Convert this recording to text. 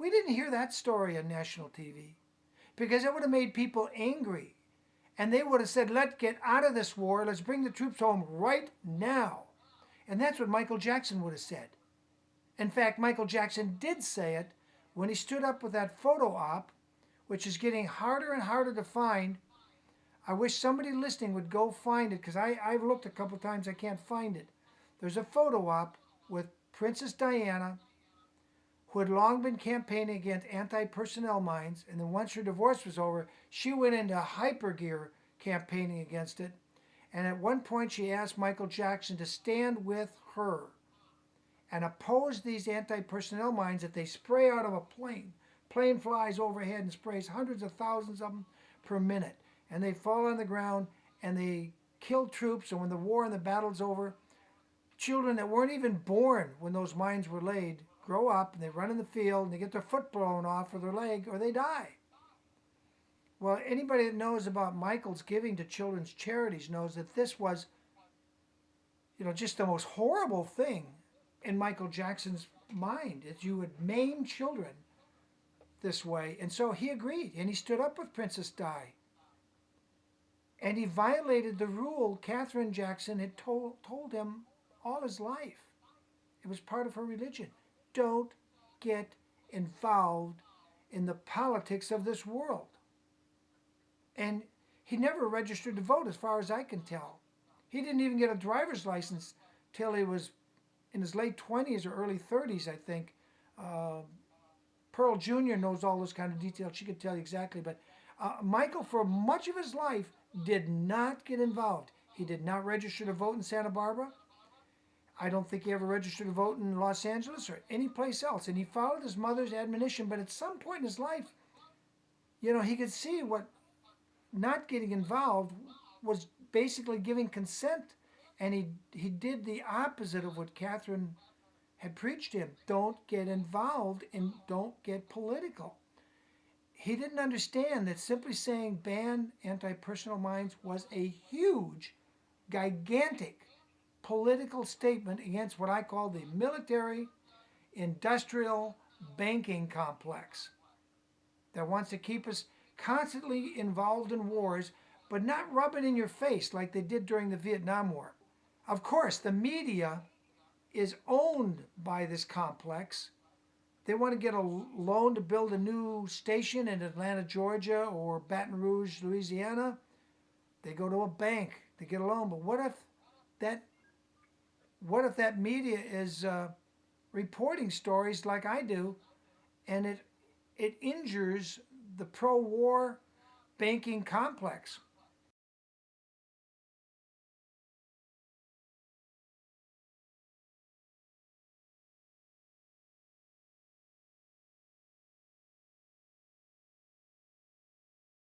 We didn't hear that story on national TV because it would have made people angry. And they would have said, let's get out of this war. Let's bring the troops home right now. And that's what Michael Jackson would have said. In fact, Michael Jackson did say it when he stood up with that photo op, which is getting harder and harder to find. I wish somebody listening would go find it because I've looked a couple times, I can't find it. There's a photo op with Princess Diana, who had long been campaigning against anti-personnel mines, and then once her divorce was over, she went into hyper gear campaigning against it. And at one point, she asked Michael Jackson to stand with her and oppose these anti-personnel mines that they spray out of a plane. Plane flies overhead and sprays hundreds of thousands of them per minute. And they fall on the ground and they kill troops. And when the war and the battle's over, children that weren't even born when those mines were laid grow up and they run in the field and they get their foot blown off or their leg or they die. Well, anybody that knows about Michael's giving to children's charities knows that this was, just the most horrible thing in Michael Jackson's mind, is you would maim children this way. And so he agreed and he stood up with Princess Di. And he violated the rule Catherine Jackson had told him all his life. It was part of her religion. Don't get involved in the politics of this world. And he never registered to vote as far as I can tell. He didn't even get a driver's license till he was in his late 20s or early 30s, I think. Pearl Jr. knows all those kind of details. She could tell you exactly. But Michael, for much of his life, did not get involved. He did not register to vote in Santa Barbara. I don't think he ever registered to vote in Los Angeles or any place else. And he followed his mother's admonition. But at some point in his life, he could see what not getting involved was basically giving consent. And he did the opposite of what Catherine had preached to him. Don't get involved and don't get political. He didn't understand that simply saying ban anti-personnel mines was a huge, gigantic political statement against what I call the military, industrial, banking complex that wants to keep us constantly involved in wars, but not rub it in your face like they did during the Vietnam War. Of course, the media is owned by this complex. They want to get a loan to build a new station in Atlanta, Georgia, or Baton Rouge, Louisiana. They go to a bank to get a loan. But what if that media is reporting stories like I do, and it injures the pro-war banking complex?